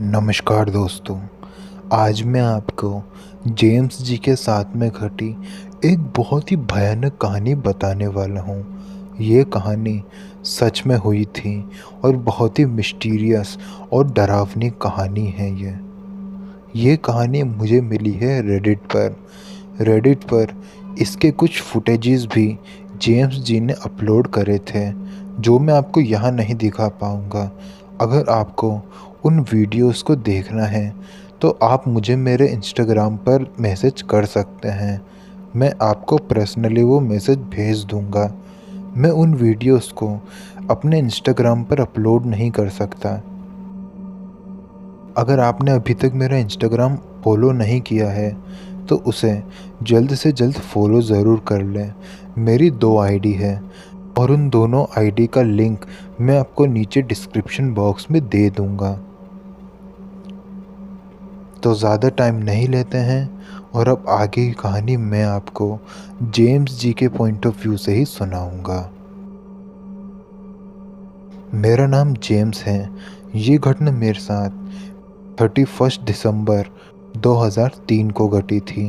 नमस्कार दोस्तों। आज मैं आपको जेम्स जी के साथ में घटी एक बहुत ही भयानक कहानी बताने वाला हूँ। ये कहानी सच में हुई थी और बहुत ही मिस्टीरियस और डरावनी कहानी है। ये कहानी मुझे मिली है रेडिट पर इसके कुछ फुटेजेस भी जेम्स जी ने अपलोड करे थे, जो मैं आपको यहाँ नहीं दिखा पाऊँगा। अगर आपको उन वीडियोस को देखना है तो आप मुझे मेरे इंस्टाग्राम पर मैसेज कर सकते हैं। मैं आपको पर्सनली वो मैसेज भेज दूँगा। मैं उन वीडियोस को अपने इंस्टाग्राम पर अपलोड नहीं कर सकता। अगर आपने अभी तक मेरा इंस्टाग्राम फॉलो नहीं किया है तो उसे जल्द से जल्द फॉलो ज़रूर कर लें। मेरी 2 आईडी है और उन दोनों आईडी का लिंक मैं आपको नीचे डिस्क्रिप्शन बॉक्स में दे दूंगा। तो ज़्यादा टाइम नहीं लेते हैं और अब आगे की कहानी मैं आपको जेम्स जी के पॉइंट ऑफ व्यू से ही सुनाऊंगा। मेरा नाम जेम्स है। ये घटना मेरे साथ 31 दिसंबर 2003 को घटी थी।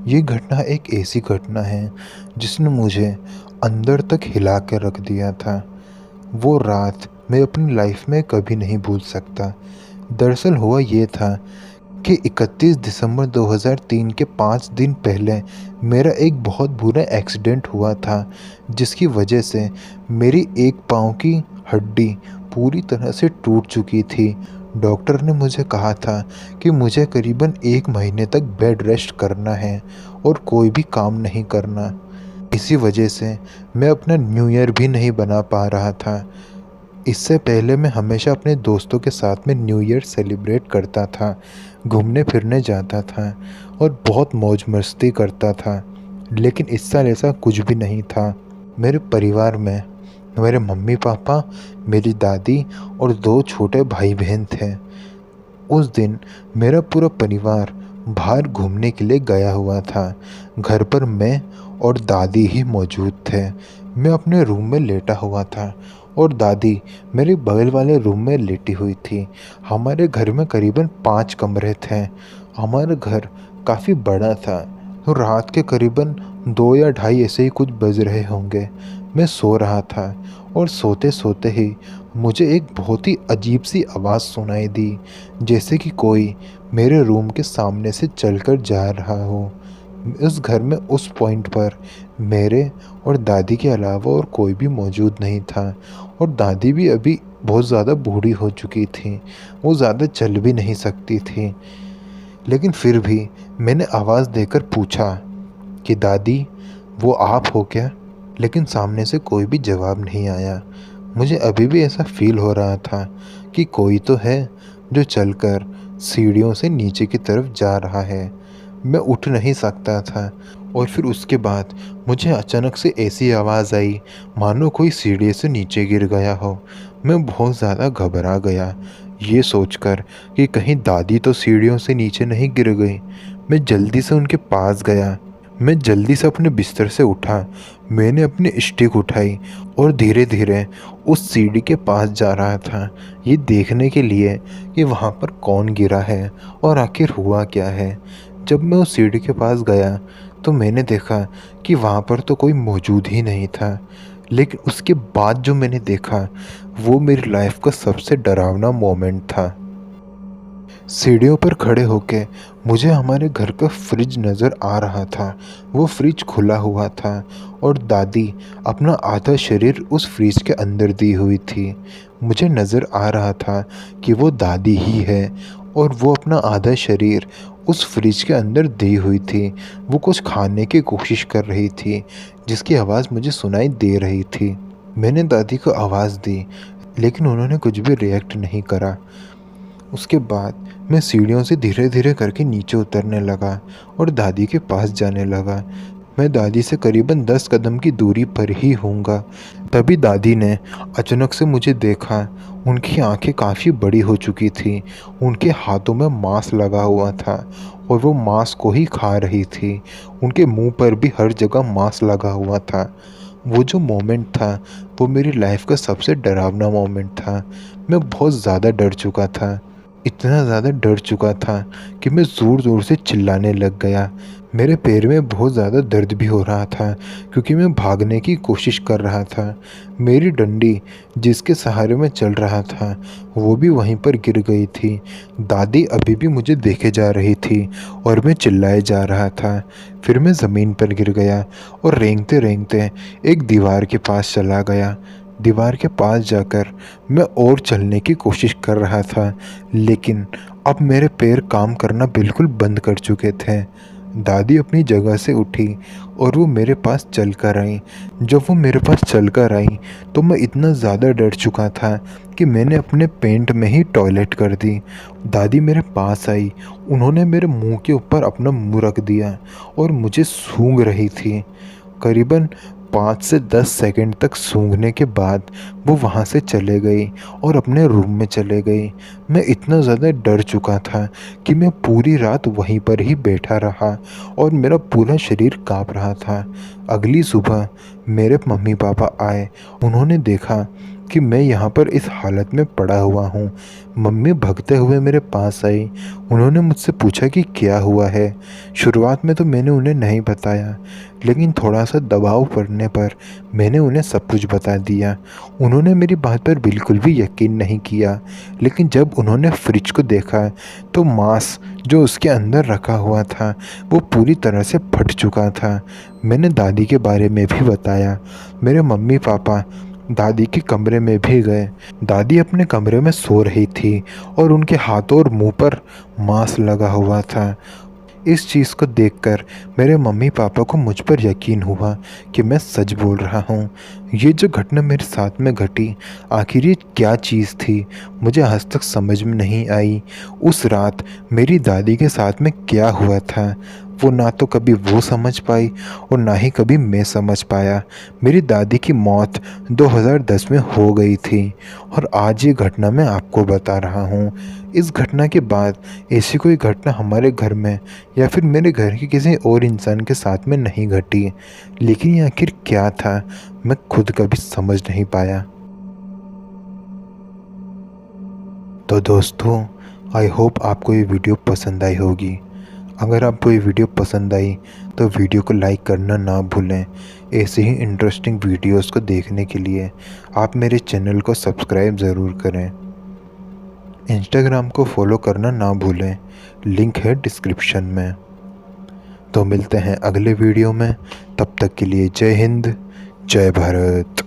ये घटना एक ऐसी घटना है जिसने मुझे अंदर तक हिला कर रख दिया था। वो रात मैं अपनी लाइफ में कभी नहीं भूल सकता। दरअसल हुआ ये था कि 31 दिसंबर 2003 के 5 दिन पहले मेरा एक बहुत बुरा एक्सीडेंट हुआ था, जिसकी वजह से मेरी एक पाँव की हड्डी पूरी तरह से टूट चुकी थी। डॉक्टर ने मुझे कहा था कि मुझे करीबन 1 महीने तक बेड रेस्ट करना है और कोई भी काम नहीं करना। इसी वजह से मैं अपना न्यू ईयर भी नहीं बना पा रहा था। इससे पहले मैं हमेशा अपने दोस्तों के साथ में न्यू ईयर सेलिब्रेट करता था, घूमने फिरने जाता था और बहुत मौज मस्ती करता था। लेकिन इस साल ऐसा कुछ भी नहीं था। मेरे परिवार में मेरे मम्मी पापा, मेरी दादी और 2 छोटे भाई बहन थे। उस दिन मेरा पूरा परिवार बाहर घूमने के लिए गया हुआ था। घर पर मैं और दादी ही मौजूद थे। मैं अपने रूम में लेटा हुआ था और दादी मेरे बगल वाले रूम में लेटी हुई थी। हमारे घर में करीबन 5 कमरे थे। हमारा घर काफ़ी बड़ा था। तो रात के करीबन 2 या ढाई ऐसे ही कुछ बज रहे होंगे। मैं सो रहा था और सोते सोते ही मुझे एक बहुत ही अजीब सी आवाज़ सुनाई दी, जैसे कि कोई मेरे रूम के सामने से चलकर जा रहा हो। उस घर में उस पॉइंट पर मेरे और दादी के अलावा और कोई भी मौजूद नहीं था और दादी भी अभी बहुत ज़्यादा बूढ़ी हो चुकी थी। वो ज़्यादा चल भी नहीं सकती थी। लेकिन फिर भी मैंने आवाज़ देकर पूछा कि दादी, वो आप हो क्या? लेकिन सामने से कोई भी जवाब नहीं आया। मुझे अभी भी ऐसा फील हो रहा था कि कोई तो है जो चलकर सीढ़ियों से नीचे की तरफ जा रहा है। मैं उठ नहीं सकता था और फिर उसके बाद मुझे अचानक से ऐसी आवाज़ आई मानो कोई सीढ़ी से नीचे गिर गया हो। मैं बहुत ज़्यादा घबरा गया, ये सोचकर कि कहीं दादी तो सीढ़ियों से नीचे नहीं गिर गई। मैं जल्दी से उनके पास गया। मैं जल्दी से अपने बिस्तर से उठा। मैंने अपनी स्टिक उठाई और धीरे धीरे उस सीढ़ी के पास जा रहा था, ये देखने के लिए कि वहाँ पर कौन गिरा है और आखिर हुआ क्या है। जब मैं उस सीढ़ी के पास गया तो मैंने देखा कि वहाँ पर तो कोई मौजूद ही नहीं था। लेकिन उसके बाद जो मैंने देखा वो मेरी लाइफ का सबसे डरावना मोमेंट था। सीढ़ियों पर खड़े होके मुझे हमारे घर का फ्रिज नज़र आ रहा था। वो फ्रिज खुला हुआ था और दादी अपना आधा शरीर उस फ्रिज के अंदर दी हुई थी। मुझे नज़र आ रहा था कि वो दादी ही है और वो अपना आधा शरीर उस फ्रिज के अंदर दी हुई थी। वो कुछ खाने की कोशिश कर रही थी, जिसकी आवाज़ मुझे सुनाई दे रही थी। मैंने दादी को आवाज़ दी, लेकिन उन्होंने कुछ भी रिएक्ट नहीं करा। उसके बाद मैं सीढ़ियों से धीरे धीरे करके नीचे उतरने लगा और दादी के पास जाने लगा। मैं दादी से करीबन 10 कदम की दूरी पर ही होऊंगा। तभी दादी ने अचानक से मुझे देखा। उनकी आंखें काफ़ी बड़ी हो चुकी थी। उनके हाथों में मांस लगा हुआ था और वो मांस को ही खा रही थी। उनके मुंह पर भी हर जगह मांस लगा हुआ था। वो जो मोमेंट था वो मेरी लाइफ का सबसे डरावना मोमेंट था। मैं बहुत ज़्यादा डर चुका था। इतना ज़्यादा डर चुका था कि मैं ज़ोर-ज़ोर से चिल्लाने लग गया। मेरे पैर में बहुत ज़्यादा दर्द भी हो रहा था क्योंकि मैं भागने की कोशिश कर रहा था। मेरी डंडी जिसके सहारे मैं चल रहा था, वो भी वहीं पर गिर गई थी। दादी अभी भी मुझे देखे जा रही थी और मैं चिल्लाए जा रहा था। फिर मैं ज़मीन पर गिर गया और रेंगते-रेंगते एक दीवार के पास चला गया। दीवार के पास जाकर मैं और चलने की कोशिश कर रहा था, लेकिन अब मेरे पैर काम करना बिल्कुल बंद कर चुके थे। दादी अपनी जगह से उठी और वो मेरे पास चल कर आई। जब वो मेरे पास चल कर आई तो मैं इतना ज़्यादा डर चुका था कि मैंने अपने पैंट में ही टॉयलेट कर दी। दादी मेरे पास आई, उन्होंने मेरे मुंह के ऊपर अपना मुंह रख दिया और मुझे सूंघ रही थी। करीबन 5 से 10 सेकंड तक सूंघने के बाद वो वहाँ से चले गई और अपने रूम में चले गई। मैं इतना ज़्यादा डर चुका था कि मैं पूरी रात वहीं पर ही बैठा रहा और मेरा पूरा शरीर काँप रहा था। अगली सुबह मेरे मम्मी-पापा आए, उन्होंने देखा कि मैं यहाँ पर इस हालत में पड़ा हुआ हूँ। मम्मी भागते हुए मेरे पास आई, उन्होंने मुझसे पूछा कि क्या हुआ है। शुरुआत में तो मैंने उन्हें नहीं बताया, लेकिन थोड़ा-सा दबाव पड़ने पर मैंने उन्हें सब कुछ बता दिया। उन्होंने मेरी बात पर बिल्कुल भी यकीन नहीं किया, लेकिन जब उन्होंने फ्रिज को देखा तो मांस जो उसके अंदर रखा हुआ था, वो पूरी तरह से फट चुका था। मैंने दादी के बारे में भी बताया। मेरे मम्मी-पापा दादी के कमरे में भी गए। दादी अपने कमरे में सो रही थी और उनके हाथों और मुँह पर मांस लगा हुआ था। इस चीज़ को देखकर मेरे मम्मी-पापा को मुझ पर यकीन हुआ कि मैं सच बोल रहा हूँ। ये जो घटना मेरे साथ में घटी, आखिर ये क्या चीज़ थी, मुझे आज तक समझ में नहीं आई। उस रात मेरी दादी के साथ में क्या हुआ था, वो ना तो कभी वो समझ पाई और ना ही कभी मैं समझ पाया। मेरी दादी की मौत 2010 में हो गई थी और आज ये घटना मैं आपको बता रहा हूँ। इस घटना के बाद ऐसी कोई घटना हमारे घर में या फिर मेरे घर के किसी और इंसान के साथ में नहीं घटी, लेकिन ये आखिर क्या था, मैं खुद कभी समझ नहीं पाया। तो दोस्तों, आई होप आपको ये वीडियो पसंद आई होगी। अगर आपको ये वीडियो पसंद आई तो वीडियो को लाइक करना ना भूलें। ऐसे ही इंटरेस्टिंग वीडियोस को देखने के लिए आप मेरे चैनल को सब्सक्राइब ज़रूर करें। इंस्टाग्राम को फॉलो करना ना भूलें, लिंक है डिस्क्रिप्शन में। तो मिलते हैं अगले वीडियो में, तब तक के लिए जय हिंद, जय भारत।